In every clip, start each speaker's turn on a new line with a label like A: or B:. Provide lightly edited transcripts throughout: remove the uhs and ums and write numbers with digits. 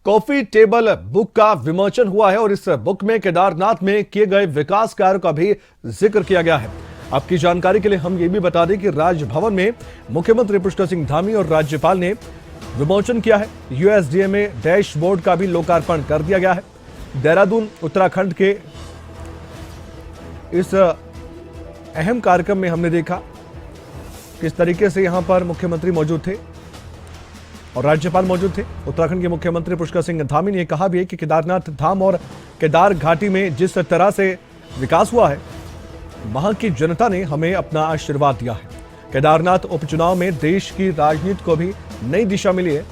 A: Coffee table book का विमोचन हुआ है और इस बुक में केदारनाथ में किए गए विकास कार्यों का भी जिक्र किया गया है। आपकी जानकारी के लिए हम ये भी बता दें कि राजभवन में मुख्यमंत्री पुष्कर सिंह धामी और राज्यपाल ने विमोचन किया है। यूएसडीएमए डैशबोर्ड का भी लोकार्पण कर दिया गया है। देहरादून उत्तराखंड के इस अहम कार्यक्रम में हमने देखा किस तरीके से यहां पर मुख्यमंत्री मौजूद थे और राज्यपाल मौजूद थे। उत्तराखंड के मुख्यमंत्री पुष्कर सिंह धामी ने कहा भी है कि केदारनाथ धाम और केदार घाटी में जिस तरह से विकास हुआ है, वहां की जनता ने हमें अपना आशीर्वाद दिया है। केदारनाथ उपचुनाव में देश की राजनीति को भी नई दिशा मिली है,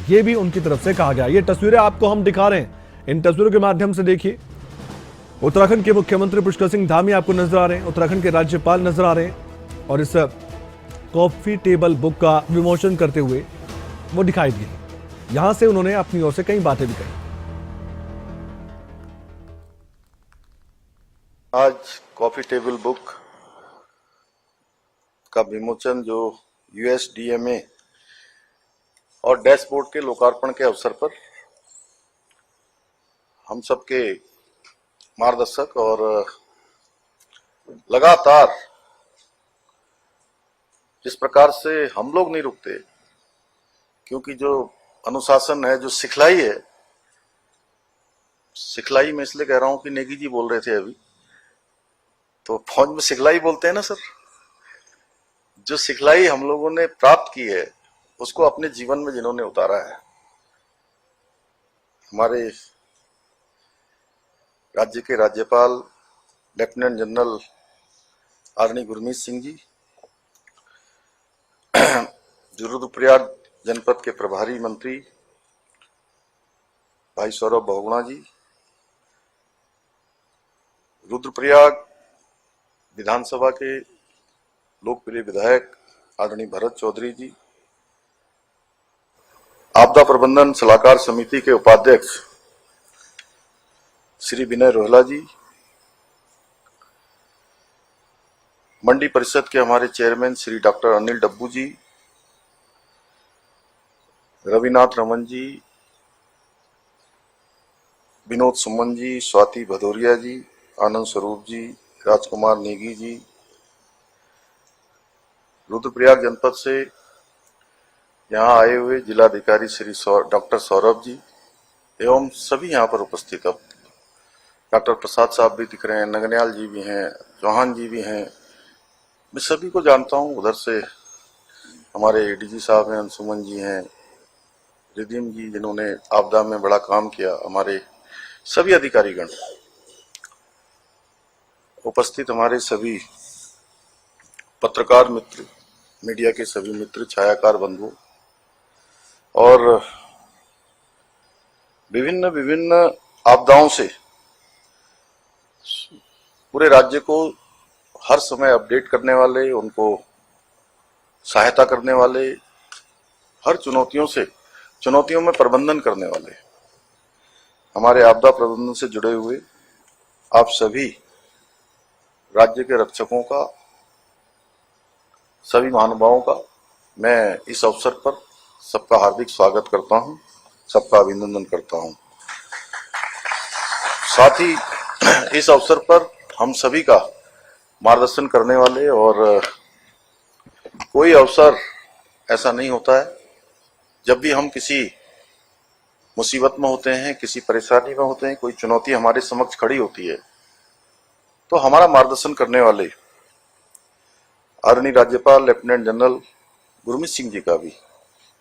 A: ये भी उनकी तरफ से कहा गया। ये तस्वीरें आपको हम दिखा रहे हैं, इन तस्वीरों के माध्यम से देखिए। उत्तराखंड के मुख्यमंत्री पुष्कर सिंह धामी आपको नजर आ रहे हैं, उत्तराखंड के राज्यपाल नजर आ रहे हैं और इस कॉफी टेबल बुक का विमोचन करते हुए वो दिखाई दिए। यहां से उन्होंने अपनी ओर से कई बातें भी कही।
B: आज कॉफी टेबल बुक का विमोचन जो यूएसडीएमए और डैशबोर्ड के लोकार्पण के अवसर पर हम सबके मार्गदर्शक और लगातार जिस प्रकार से हम लोग नहीं रुकते, क्योंकि जो अनुशासन है, जो सिखलाई है, सिखलाई मैं इसलिए कह रहा हूं कि नेगी जी बोल रहे थे अभी, तो फौज में सिखलाई बोलते हैं ना सर। जो सिखलाई हम लोगों ने प्राप्त की है उसको अपने जीवन में जिन्होंने उतारा है, हमारे राज्य के राज्यपाल लेफ्टिनेंट जनरल आदरणीय गुरमीत सिंह जी, जो रुद्रप्रयाग जनपद के प्रभारी मंत्री भाई सौरभ बहुगुणा जी, रुद्रप्रयाग विधानसभा के लोकप्रिय विधायक आदरणीय भरत चौधरी जी, आपदा प्रबंधन सलाहकार समिति के उपाध्यक्ष श्री विनय रोहला जी, मंडी परिषद के हमारे चेयरमैन श्री डॉक्टर अनिल डब्बू जी, रविनाथ रमन जी, विनोद सुमन जी, स्वाति भदौरिया जी, आनंद स्वरूप जी, राजकुमार नेगी जी, रुद्रप्रयाग जनपद से यहाँ आए हुए जिलाधिकारी श्री डॉक्टर सौरभ जी एवं सभी यहाँ पर उपस्थित, अब डॉक्टर प्रसाद साहब भी दिख रहे हैं, नगन्याल जी भी हैं, चौहान जी भी हैं, मैं सभी को जानता हूँ। उधर से हमारे एडीजी साहब हैं, अंशुमन जी हैं, रिदिम जी जिन्होंने आपदा में बड़ा काम किया, हमारे सभी अधिकारीगण उपस्थित, हमारे सभी पत्रकार मित्र, मीडिया के सभी मित्र, छायाकार बंधु और विभिन्न विभिन्न आपदाओं से पूरे राज्य को हर समय अपडेट करने वाले, उनको सहायता करने वाले, हर चुनौतियों में प्रबंधन करने वाले, हमारे आपदा प्रबंधन से जुड़े हुए आप सभी राज्य के रक्षकों का, सभी महानुभावों का मैं इस अवसर पर सबका हार्दिक स्वागत करता हूं, सबका अभिनंदन करता हूं। साथ ही इस अवसर पर हम सभी का मार्गदर्शन करने वाले, और कोई अवसर ऐसा नहीं होता है जब भी हम किसी मुसीबत में होते हैं, किसी परेशानी में होते हैं, कोई चुनौती हमारे समक्ष खड़ी होती है, तो हमारा मार्गदर्शन करने वाले आदरणीय राज्यपाल लेफ्टिनेंट जनरल गुरमीत सिंह जी का भी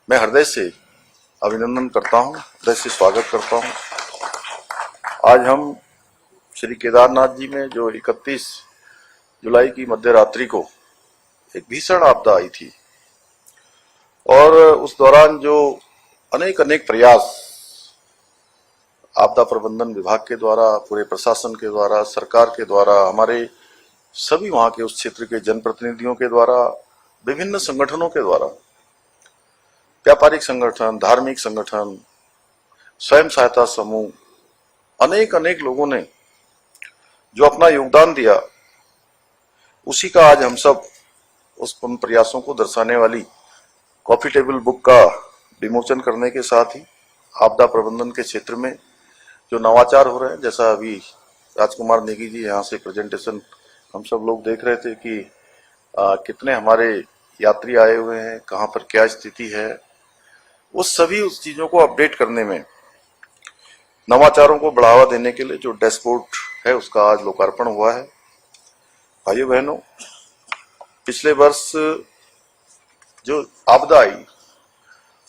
B: मैं हृदय से अभिनंदन करता हूं, हृदय से स्वागत करता हूं। आज हम श्री केदारनाथ जी में जो 31 जुलाई की मध्य रात्रि को एक भीषण आपदा आई थी, और उस दौरान जो अनेक प्रयास आपदा प्रबंधन विभाग के द्वारा, पूरे प्रशासन के द्वारा, सरकार के द्वारा, हमारे सभी वहां के उस क्षेत्र के जनप्रतिनिधियों के द्वारा, विभिन्न संगठनों के द्वारा, व्यापारिक संगठन, धार्मिक संगठन, स्वयं सहायता समूह, अनेक लोगों ने जो अपना योगदान दिया, उसी का आज हम सब उन प्रयासों को दर्शाने वाली कॉफी टेबल बुक का विमोचन करने के साथ ही आपदा प्रबंधन के क्षेत्र में जो नवाचार हो रहे हैं, जैसा अभी राजकुमार नेगी जी यहाँ से प्रेजेंटेशन हम सब लोग देख रहे थे कि कितने हमारे यात्री आए हुए हैं, कहाँ पर क्या स्थिति है, वो सभी उस चीजों को अपडेट करने में नवाचारों को बढ़ावा देने के लिए जो डैशबोर्ड है उसका आज लोकार्पण हुआ है। भाइयों बहनों, पिछले वर्ष जो आपदा आई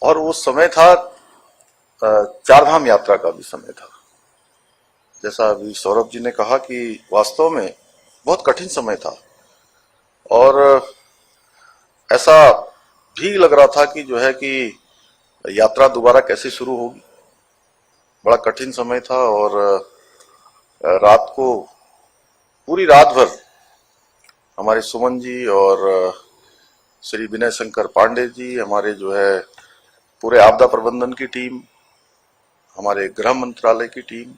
B: और वो समय था चारधाम यात्रा का भी समय था। जैसा अभी सौरभ जी ने कहा कि वास्तव में बहुत कठिन समय था और ऐसा भी लग रहा था कि जो है कि यात्रा दोबारा कैसे शुरू होगी। बड़ा कठिन समय था और रात को पूरी रात भर हमारे सुमन जी और श्री विनय शंकर पांडे जी, हमारे जो है पूरे आपदा प्रबंधन की टीम, हमारे गृह मंत्रालय की टीम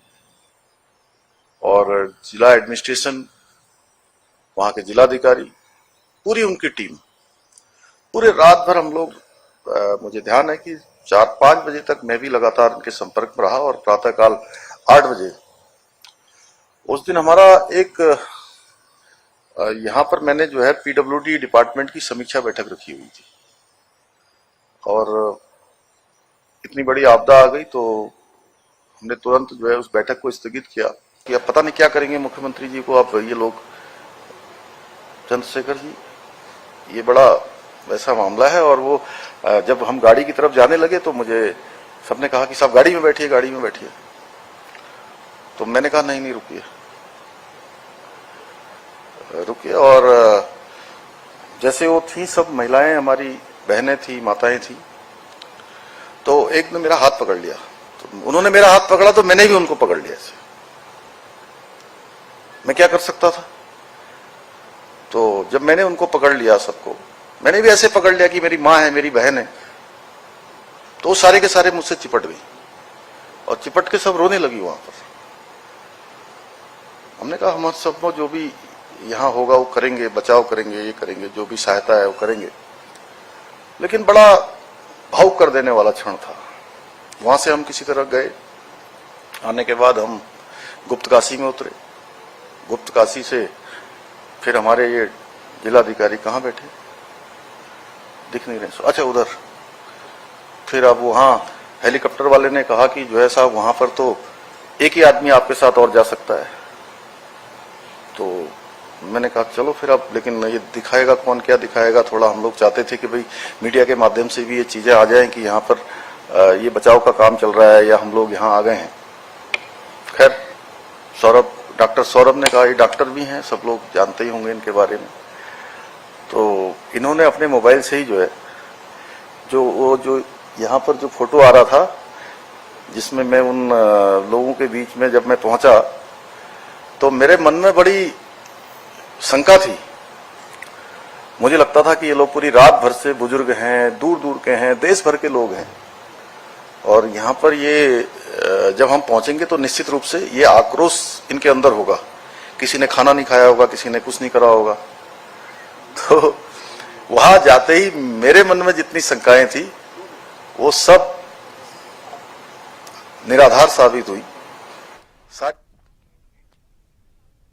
B: और जिला एडमिनिस्ट्रेशन, वहां के जिलाधिकारी, पूरी उनकी टीम, पूरे रात भर हम लोग मुझे ध्यान है कि 4-5 बजे तक मैं भी लगातार उनके संपर्क में रहा और प्रातःकाल 8 बजे उस दिन हमारा एक यहाँ पर मैंने जो है पीडब्ल्यूडी डिपार्टमेंट की समीक्षा बैठक रखी हुई थी और इतनी बड़ी आपदा आ गई तो हमने तुरंत जो है उस बैठक को स्थगित किया कि अब पता नहीं क्या करेंगे मुख्यमंत्री जी को। आप ये लोग चंद्रशेखर जी, ये बड़ा वैसा मामला है। और वो जब हम गाड़ी की तरफ जाने लगे तो मुझे सबने कहा कि साहब गाड़ी में बैठिए, गाड़ी में बैठिए। तो मैंने कहा नहीं रुकिए रुकिए। और जैसे वो थी सब महिलाएं, हमारी बहनें थी, माताएं थी, तो एक ने मेरा हाथ पकड़ लिया। तो उन्होंने मेरा हाथ पकड़ा तो मैंने भी उनको पकड़ लिया। ऐसे मैं क्या कर सकता था। तो जब मैंने उनको पकड़ लिया, सबको मैंने भी ऐसे पकड़ लिया कि मेरी माँ है, मेरी बहन है, तो वो सारे के सारे मुझसे चिपट गई और चिपट के सब रोने लगी वहां पर। हमने कहा हम सब जो भी यहाँ होगा वो करेंगे, बचाव करेंगे, ये करेंगे, जो भी सहायता है वो करेंगे। लेकिन बड़ा भावुक कर देने वाला क्षण था। वहां से हम किसी तरह गए। आने के बाद हम गुप्तकाशी में उतरे। गुप्तकाशी से फिर हमारे ये जिलाधिकारी कहाँ बैठे, दिख नहीं रहे। अच्छा, उधर फिर अब वहां हेलीकॉप्टर वाले ने कहा कि जो है साहब वहां पर तो एक ही आदमी आपके साथ और जा सकता है। तो मैंने कहा चलो फिर अब, लेकिन ये दिखाएगा कौन, क्या दिखाएगा। थोड़ा हम लोग चाहते थे कि भाई मीडिया के माध्यम से भी ये चीजें आ जाएं कि यहाँ पर ये बचाव का काम चल रहा है या हम लोग यहाँ आ गए हैं। खैर डॉक्टर सौरभ ने कहा, ये डॉक्टर भी हैं, सब लोग जानते ही होंगे इनके बारे में। तो इन्होंने अपने मोबाइल से ही जो है जो यहाँ पर जो फोटो आ रहा था जिसमें मैं उन लोगों के बीच में जब मैं पहुंचा तो मेरे मन में बड़ी शंका थी। मुझे लगता था कि ये लोग पूरी रात भर से बुजुर्ग हैं, दूर दूर के हैं, देश भर के लोग हैं और यहाँ पर ये जब हम पहुंचेंगे तो निश्चित रूप से ये आक्रोश इनके अंदर होगा। किसी ने खाना नहीं खाया होगा, किसी ने कुछ नहीं करा होगा। तो वहां जाते ही मेरे मन में जितनी शंकाएं थी वो सब निराधार साबित हुई।